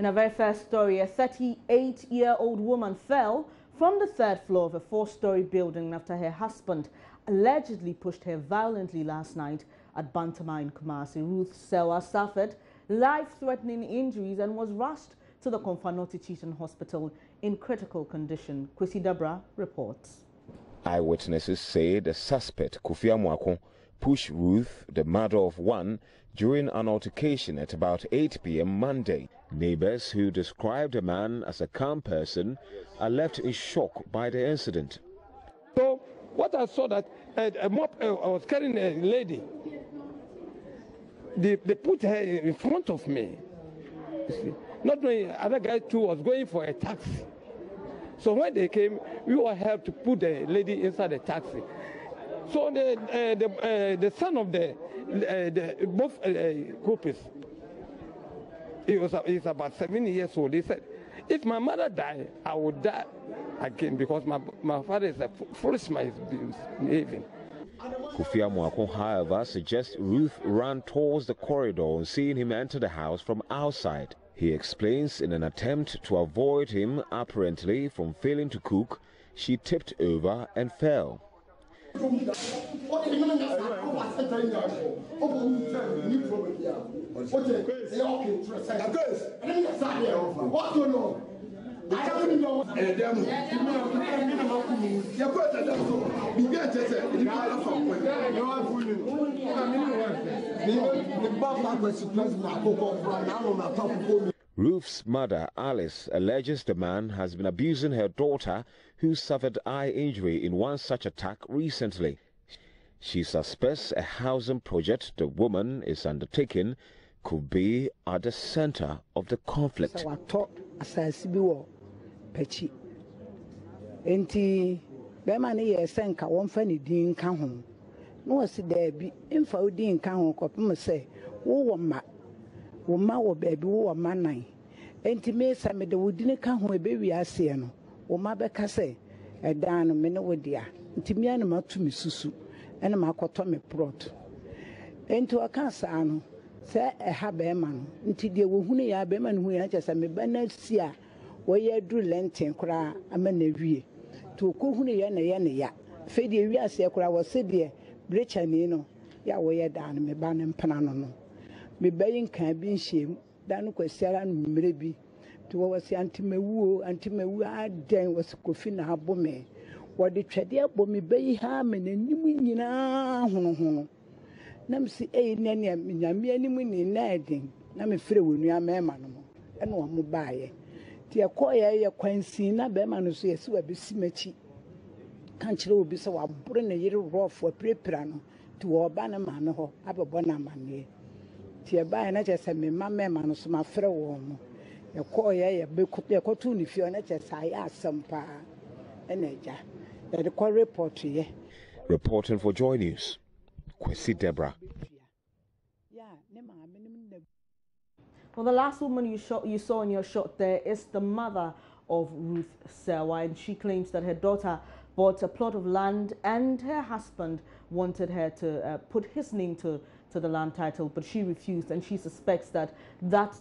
In our very first story, a 38-year-old woman fell from the third floor of a 4-story building after her husband allegedly pushed her violently last night at AMPOMAH in Kumasi. Ruth Sewa suffered life-threatening injuries and was rushed to the Untitled Hospital in critical condition. Kwesi Debra reports. Eyewitnesses say the suspect, Kufia Mwako, pushed Ruth, the mother of one, during an altercation at about 8 p.m. Monday. Neighbors who described the man as a calm person are left in shock by the incident. So what I saw that a mop was carrying a lady. They put her in front of me. Not knowing other guy too was going for a taxi. So when they came, we all helped to put the lady inside the taxi. So the son of both couples, he's about 7 years old. He said, if my mother died, I would die again because my father is a foolish man, he's behaving. Kufia Mwako, however, suggests Ruth ran towards the corridor on seeing him enter the house from outside. He explains in an attempt to avoid him, apparently from failing to cook, she tipped over and fell. Ruth's mother, Alice, alleges the man has been abusing her daughter, who suffered eye injury in one such attack recently. She suspects a housing project the woman is undertaking could be at the center of the conflict. Woma wo baby wo manan enti me sa me de wodine ka ho ebe wi ase no woma be ka se edan no me ne wodia enti me anu matumi susu ene makoto me plot enti o ka sa no se ha be ma no enti de wo hunu ya be ma no hu ya chese me ba na si a wo ye dru lenten kura ama na wie to ko hunu ya na ya fe de wi ase kura wo se de brecha ni no ya wo ye dan me ba ne mpana no no me bayin kan bi nhiem dan ko siara no mmerebi to wo wasi antimewu aden wasi kofi na abome wo de twede abo me bayi ha me nanim nyina hono na me si ne nyame anim ni na eden na me fere wonu amema no ene wo mo baaye ti ekoye ye kwansi na be ma no so yesi wa besi machi kan kire obi se wa bore na yire rof wa prepra no ti wo ba na ma me ho abebo na mane tie ba na chese me mama no so ma frɛ wo no ye ko ye be kotu ni fie na chese ayi asempa eneja ye de ko report ye. Reporting for Joy News, Kwesi Debra. Well, the last woman you saw in your shot there is the mother of Ruth Sewa, and she claims that her daughter bought a plot of land and her husband wanted her to put his name to the land title, but she refused, and she suspects that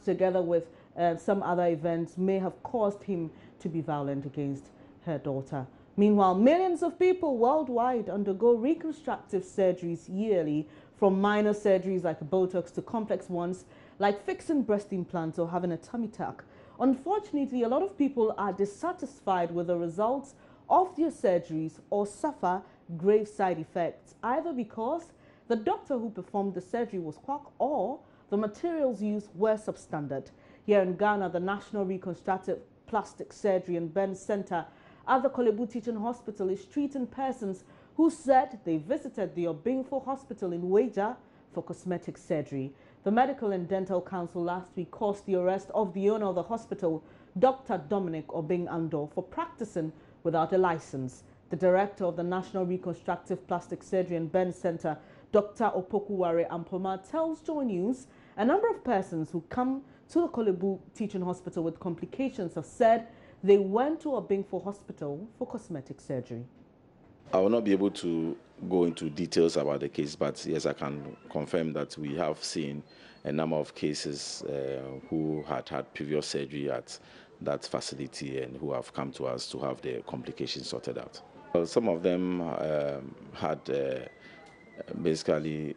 together with some other events may have caused him to be violent against her daughter. Meanwhile, millions of people worldwide undergo reconstructive surgeries yearly, from minor surgeries like Botox to complex ones like fixing breast implants or having a tummy tuck. Unfortunately, a lot of people are dissatisfied with the results of their surgeries or suffer grave side effects, either because the doctor who performed the surgery was quack or the materials used were substandard. Here in Ghana, the National Reconstructive Plastic Surgery and Burn Center at the Kolebu Teaching Hospital is treating persons who said they visited the OBENGFO hospital in Waja for cosmetic surgery. The Medical and Dental Council last week caused the arrest of the owner of the hospital, Dr. Dominic Obeng-Ando, for practicing without a license. The director of the National Reconstructive Plastic Surgery and Burn Center, Dr. OPOKU WARE AMPOMAH, tells Joy News a number of persons who come to the Kolebu Teaching Hospital with complications have said they went to OBENGFO hospital for cosmetic surgery. I will not be able to go into details about the case, but yes, I can confirm that we have seen a number of cases who had previous surgery at that facility and who have come to us to have their complications sorted out. Well, some of them had basically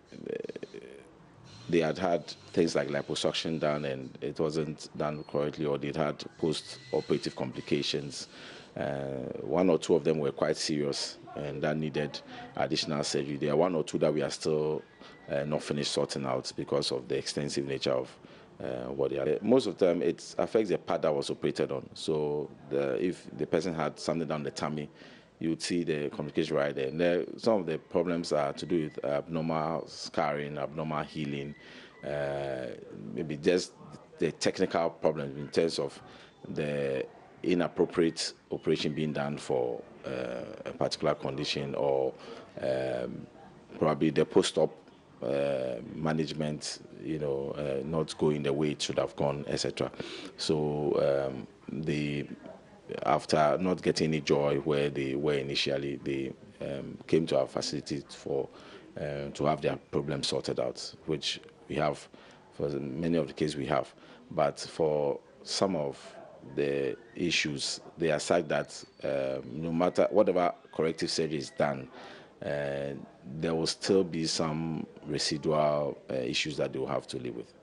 they had things like liposuction done and it wasn't done correctly, or they had post-operative complications. One or two of them were quite serious and that needed additional surgery. There are one or two that we are still not finished sorting out because of the extensive nature of what they are. Most of the time, it affects the part that was operated on. So if the person had something down the tummy, you'd see the complication right there. And some of the problems are to do with abnormal scarring, abnormal healing, maybe just the technical problems in terms of the inappropriate operation being done for a particular condition, or probably the post-op management, not going the way it should have gone, etc. So after not getting any joy where they were initially, they came to our facility to have their problems sorted out, which we have for many of the cases we have. But for some of the issues, they are such that no matter whatever corrective surgery is done, there will still be some residual issues that they will have to live with.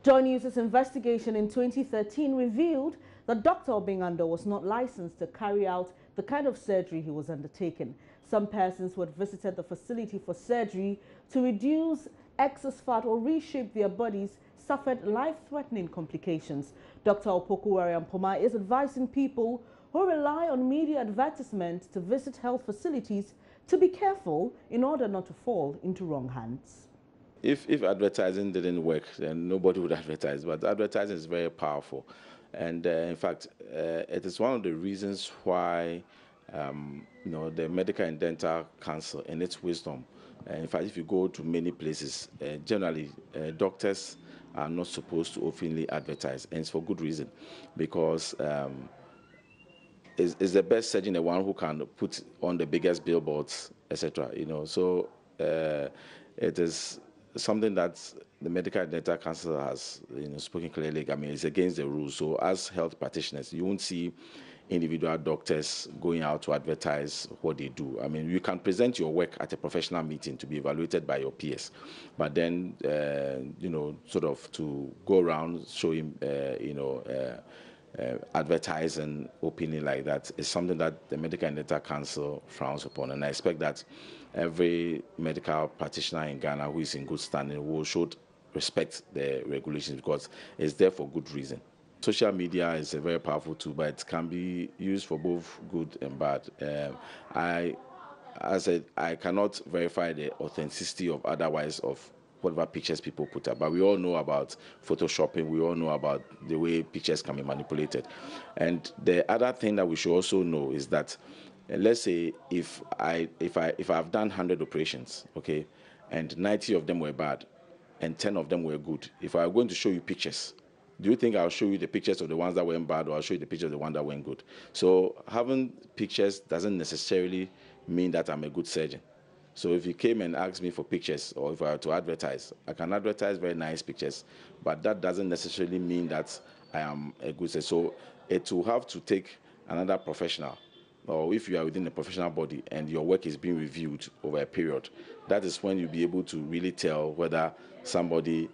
Joy News' investigation in 2013 revealed that Dr. Obengando was not licensed to carry out the kind of surgery he was undertaking. Some persons who had visited the facility for surgery to reduce excess fat or reshape their bodies suffered life-threatening complications. Dr. OPOKU WARE AMPOMAH is advising people who rely on media advertisements to visit health facilities to be careful in order not to fall into wrong hands. If advertising didn't work, then nobody would advertise, but advertising is very powerful. And in fact, it is one of the reasons why the Medical and Dental Council, in its wisdom, in fact, if you go to many places, generally doctors are not supposed to openly advertise, and it's for good reason, because is the best surgeon the one who can put on the biggest billboards, etc. So it is something that the Medical and Dental Council has spoken clearly. I mean, it's against the rules. So as health practitioners, you won't see individual doctors going out to advertise what they do. I mean, you can present your work at a professional meeting to be evaluated by your peers, but then sort of to go around showing advertising openly like that is something that the Medical and Dental Council frowns upon, and I expect that every medical practitioner in Ghana who is in good standing should respect the regulations, because it's there for good reason. Social media is a very powerful tool, but it can be used for both good and bad. I said, I cannot verify the authenticity of whatever pictures people put up, but we all know about photoshopping. We all know about the way pictures can be manipulated. And the other thing that we should also know is that, let's say if I've done 100 operations, okay, and 90 of them were bad, and 10 of them were good. If I'm going to show you pictures, do you think I'll show you the pictures of the ones that went bad, or I'll show you the pictures of the ones that went good? So having pictures doesn't necessarily mean that I'm a good surgeon. So if you came and asked me for pictures, or if I were to advertise, I can advertise very nice pictures, but that doesn't necessarily mean that I am a good surgeon. So it will have to take another professional, or if you are within a professional body and your work is being reviewed over a period, that is when you'll be able to really tell whether somebody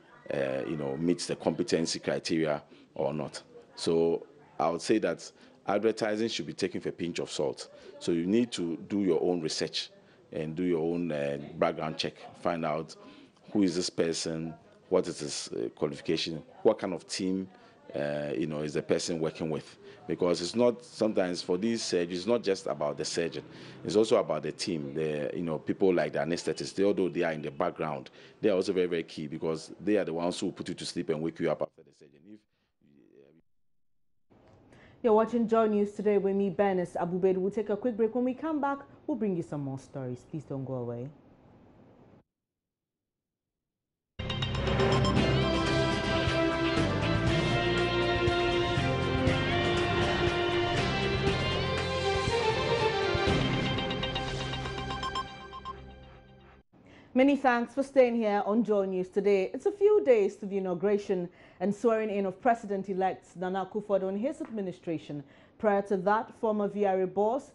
meets the competency criteria or not. So I would say that advertising should be taken with a pinch of salt. So you need to do your own research and do your own background check. Find out who is this person, what is his qualification, what kind of team is the person working with. Because it's not, sometimes for these surgeries, it's not just about the surgeon. It's also about the team. People like the anesthetists, although they are in the background, they are also very, very key, because they are the ones who put you to sleep and wake you up after the surgery. You're watching Joy News today with me, Bernice Abubed. We'll take a quick break. When we come back, we'll bring you some more stories. Please don't go away. Many thanks for staying here on Joy News today. It's a few days to the inauguration and swearing in of President-elect Nana Akufo-Addo and his administration. Prior to that, former VRA boss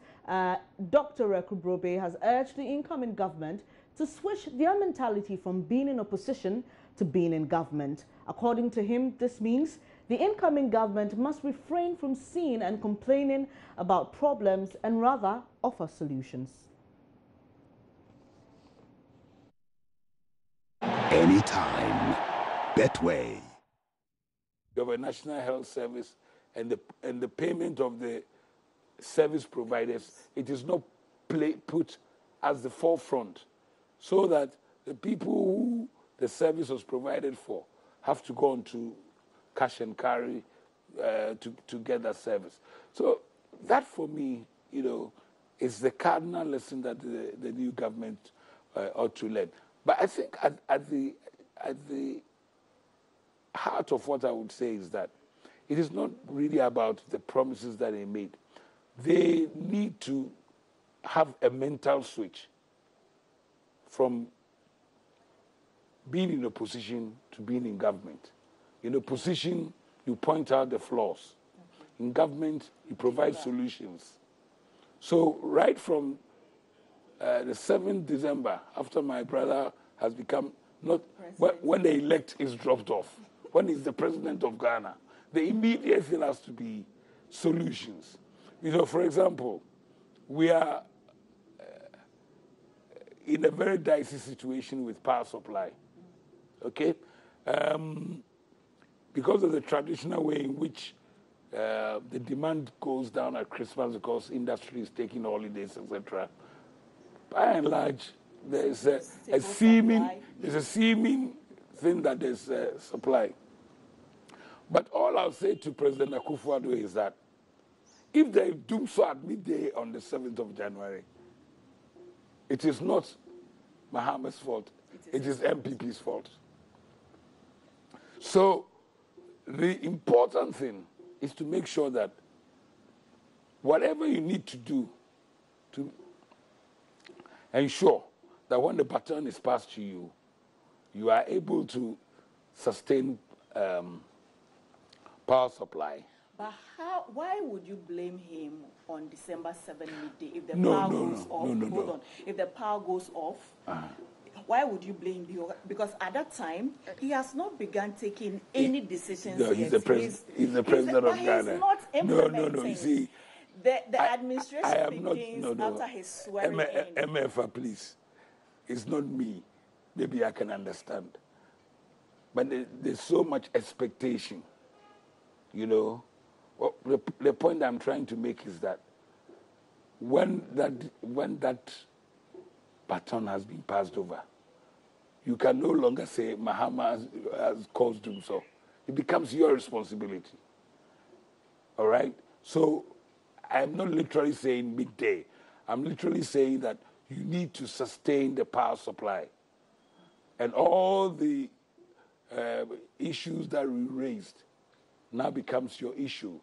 Dr. Rekubrobe has urged the incoming government to switch their mentality from being in opposition to being in government. According to him, this means the incoming government must refrain from seeing and complaining about problems and rather offer solutions. Anytime. Betway. Of a national health service and the payment of the service providers, it is not put as the forefront, so that the people who the service was provided for have to go on to cash and carry to get that service. So that, for me, is the cardinal lesson that the new government ought to learn. But I think at the heart of what I would say is that it is not really about the promises that they made. They need to have a mental switch from being in opposition to being in government. In opposition, you point out the flaws. In government, you provide solutions. So right from the 7th December, after my brother has become when the elect is dropped off, when he's the president of Ghana, the immediate thing has to be solutions. For example, we are in a very dicey situation with power supply, okay? Because of the traditional way in which the demand goes down at Christmas because industry is taking holidays, etc. By and large, there's a seeming thing that there's supply. But all I'll say to President Akufo-Addo is that if they do so at midday on the 7th of January, it is not Mahama's fault. It is MPP's fault. So the important thing is to make sure that whatever you need to do to ensure that when the baton is passed to you, you are able to sustain power supply. But why would you blame him on December 7 midday if the power goes off? Hold on. If the power goes off, why would you blame him? Because at that time, he has not begun taking any decisions yet. He's the president of Ghana. He's not implementing. No. You see, the administration begins after his swearing in. MFA, please. It's not me. Maybe I can understand. But there's so much expectation, Well, the point I'm trying to make is that when that baton has been passed over, you can no longer say Mahama has caused him so. It becomes your responsibility. All right? So I'm not literally saying midday. I'm literally saying that you need to sustain the power supply. And all the issues that we raised now becomes your issue.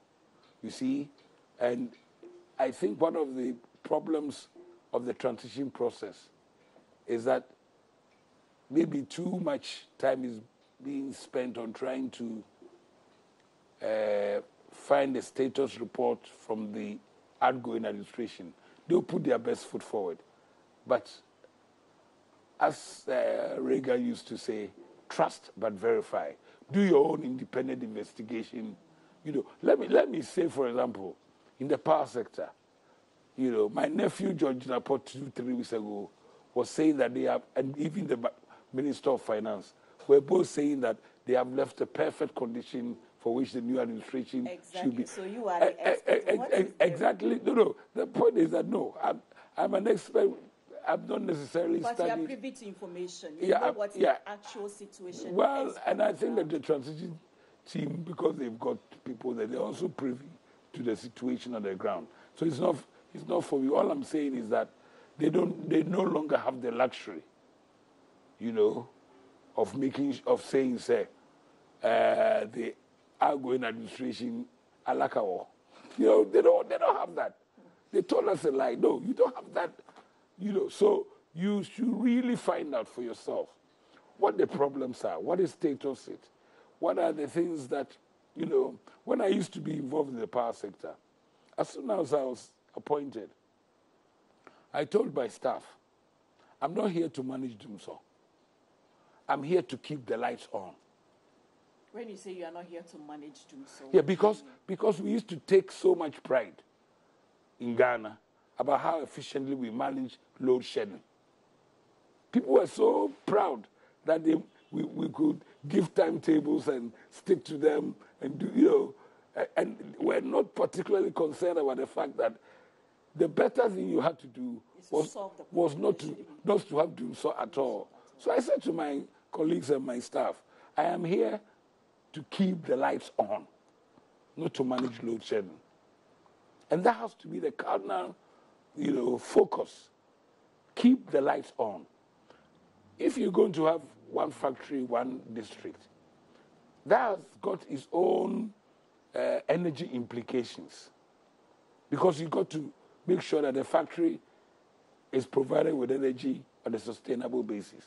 You see? And I think one of the problems of the transition process is that maybe too much time is being spent on trying to find a status report from the outgoing administration. They'll put their best foot forward. But as Reagan used to say, trust but verify. Do your own independent investigation. Let me say, for example, in the power sector, my nephew George Napot 2-3 weeks ago was saying that they have, and even the Minister of Finance were both saying that they have left a perfect condition for which the new administration should be. So you are the expert. Exactly. No. The point is that I'm an expert. I'm not necessarily studied. But you are privy to information. You know what the actual situation is. Well, and I think that the transition team, because they've got people there, they're also privy to the situation on the ground. So it's not for me. All I'm saying is that they no longer have the luxury, of saying, say, the outgoing administration alakawo. They don't have that. They told us a lie. No, you don't have that. So you should really find out for yourself what the problems are, what the status is, what are the things that, you know, when I used to be involved in the power sector, as soon as I was appointed, I told my staff, I'm not here to manage Dumso. I'm here to keep the lights on. When you say you are not here to manage Dumso? Yeah, because we used to take so much pride in Ghana about how efficiently we manage load shedding. People were so proud that we could give timetables and stick to them and do, you know, and we're not particularly concerned about the fact that the better thing you had to do was not to have done so at all. So I said to my colleagues and my staff, I am here to keep the lights on, not to manage load shedding. And that has to be the cardinal, you know, focus. Keep the lights on. If you're going to have one factory, one district, that has got its own energy implications. Because you've got to make sure that the factory is provided with energy on a sustainable basis.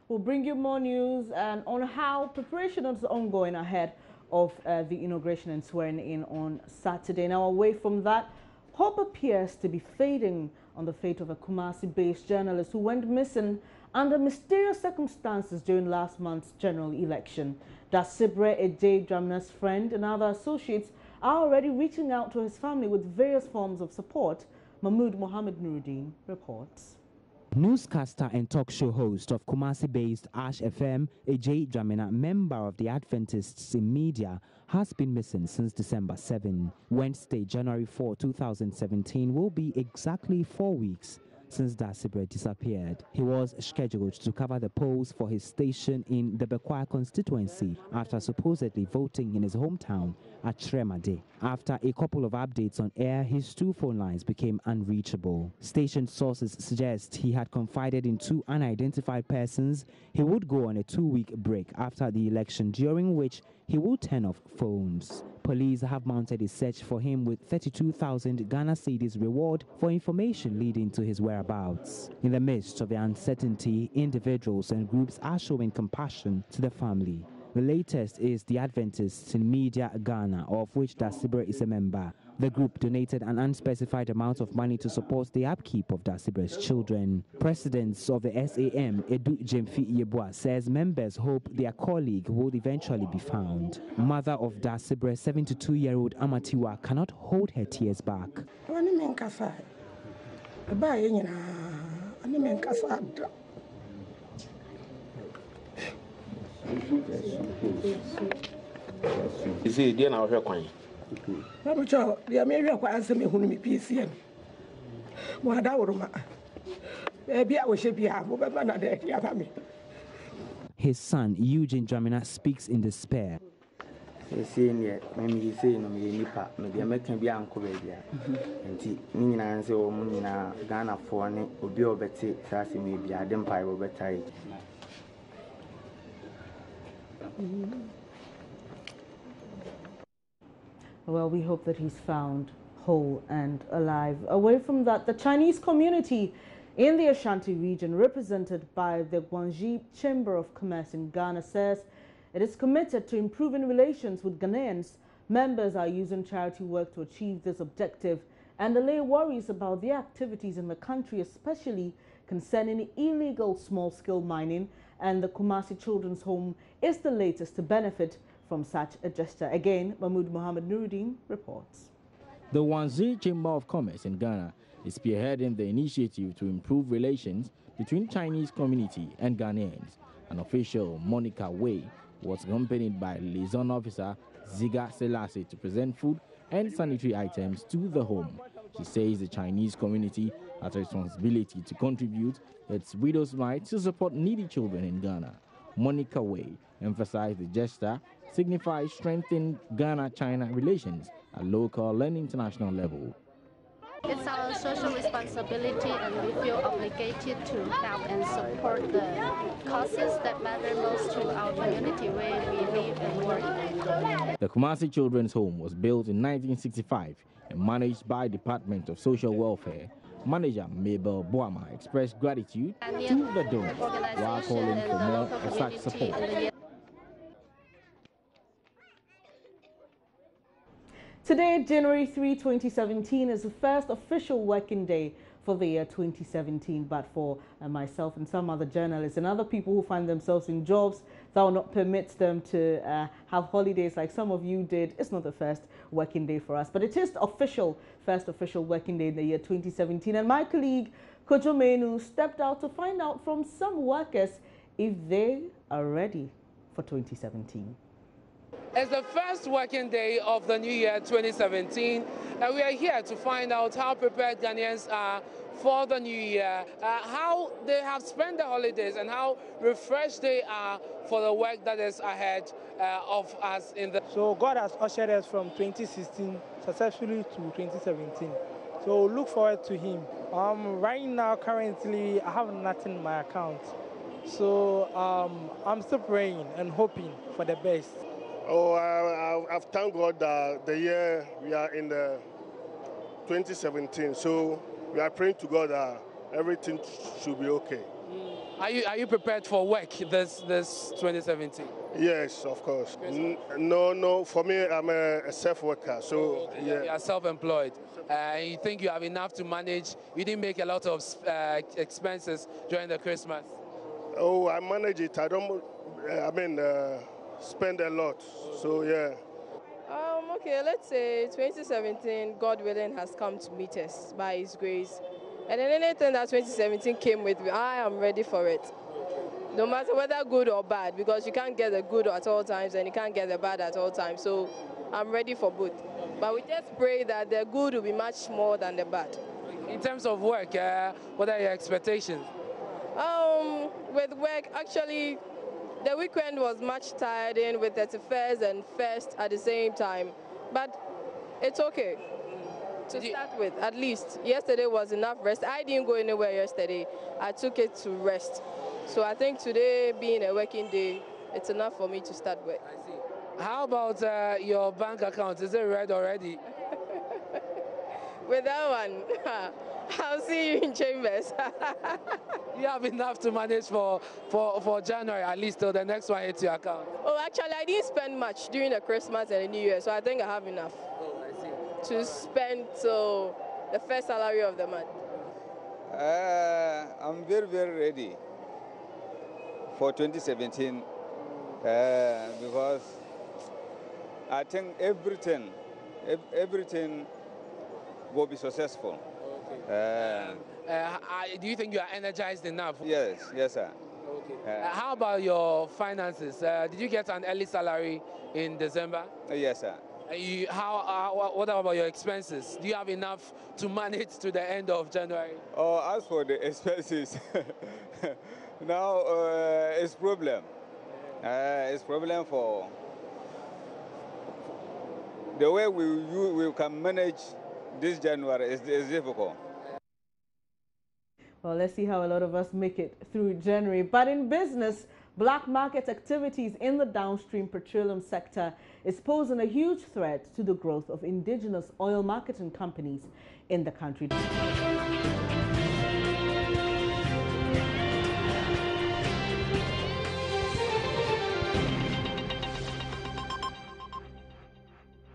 We'll bring you more news and on how preparation is ongoing ahead of the inauguration and swearing in on Saturday. Now, away from that, hope appears to be fading on the fate of a Kumasi-based journalist who went missing under mysterious circumstances during last month's general election. Dasibre Ejay-Dramna's friend and other associates are already reaching out to his family with various forms of support. Mahmoud Mohammed Nuruddin reports. Newscaster and talk show host of Kumasi-based Ash FM, Ejay-Dramna, member of the Adventists in media, has been missing since December 7. Wednesday, January 4, 2017 will be exactly 4 weeks since Dasibre disappeared. He was scheduled to cover the polls for his station in the Bekwai constituency after supposedly voting in his hometown at Tremade. After a couple of updates on air, his two phone lines became unreachable. Station sources suggest he had confided in two unidentified persons he would go on a 2-week break after the election, during which he will turn off phones. Police have mounted a search for him with 32,000 Ghana cedis reward for information leading to his whereabouts. In the midst of the uncertainty, individuals and groups are showing compassion to the family. The latest is the Adventists in Media Ghana, of which Dasibre is a member. The group donated an unspecified amount of money to support the upkeep of Dasibre's children. President of the SAM, Edu Jemfi Yeboah, says members hope their colleague will eventually be found. Mother of Dasibre, 72-year-old Amatiwa, cannot hold her tears back. You see, dear, now we're going. I'm sure the American answer me who me PCM. Maybe I wish be a His son, Eugene Dramna, speaks in despair. You see, maybe say no, nipa, maybe American be uncle, baby. And Nina answer, oh, Munina, Ghana for me, or be over Sassy, maybe I didn't buy over time. Well, we hope that he's found whole and alive. Away from that, the Chinese community in the Ashanti region, represented by the Guangxi Chamber of Commerce in Ghana, says it is committed to improving relations with Ghanaians. Members are using charity work to achieve this objective and allay worries about their activities in the country, especially concerning illegal small-scale mining, and the Kumasi Children's Home is the latest to benefit from such a gesture. Again, Mahmoud Mohammed Nuruddin reports. The Guangxi Chamber of Commerce in Ghana is spearheading the initiative to improve relations between Chinese community and Ghanaians. An official, Monica Wei, was accompanied by liaison officer Ziga Selassie to present food and sanitary items to the home. She says the Chinese community has a responsibility to contribute its widow's mite to support needy children in Ghana. Monica Wei emphasized the gesture signifies strengthening Ghana-China relations at local and international level. It's It's our social responsibility, and we feel obligated to help and support the causes that matter most to our community where we live and work. The Kumasi Children's Home was built in 1965 and managed by Department of Social Welfare. Manager Mabel Boama expressed gratitude to the donors while calling for more such support. Today, January 3, 2017, is the first official working day for the year 2017, but for myself and some other journalists and other people who find themselves in jobs that will not permit them to have holidays like some of you did, it's not the first working day for us, but it is the first official working day in the year 2017. And my colleague Kojo Menu stepped out to find out from some workers if they are ready for 2017. It's the first working day of the new year 2017, and we are here to find out how prepared Ghanaians are for the new year, how they have spent the holidays, and how refreshed they are for the work that is ahead of us in the... So God has ushered us from 2016 successfully to 2017. So look forward to Him. Right now, currently, I have nothing in my account. So I'm still praying and hoping for the best. I've thanked God that the year we are in the 2017, so we are praying to God that everything should be okay. Are you prepared for work this 2017? Yes, of course. No, for me, I'm a self-worker, so yeah. You are self-employed. You think you have enough to manage? You didn't make a lot of expenses during the Christmas? Oh, I manage it. I don't, spend a lot, so yeah. Okay, let's say 2017, God willing, has come to meet us by His grace. And then anything that 2017 came with, I am ready for it. No matter whether good or bad, because you can't get the good at all times and you can't get the bad at all times. So I'm ready for both. But we just pray that the good will be much more than the bad. In terms of work, what are your expectations? With work, actually, the weekend was much tiring with 31st and 1st at the same time, but it's okay to start with. At least yesterday was enough rest. I didn't go anywhere yesterday. I took it to rest. So I think today being a working day, it's enough for me to start with. I see. How about your bank account? Is it red already? With that one, I'll see you in chambers. You have enough to manage for January, at least till the next one hits your account. Oh, actually, I didn't spend much during the Christmas and the New Year, so I think I have enough to spend till the first salary of the month. I'm very, very ready for 2017 because I think everything will be successful. Do you think you are energized enough? Yes, sir. Okay. How about your finances? Did you get an early salary in December? Yes, sir. What about your expenses? Do you have enough to manage to the end of January? Oh, as for the expenses, now it's problem. It's problem for the way we can manage this January is difficult. Well, let's see how a lot of us make it through January. But in business, black market activities in the downstream petroleum sector is posing a huge threat to the growth of indigenous oil marketing companies in the country.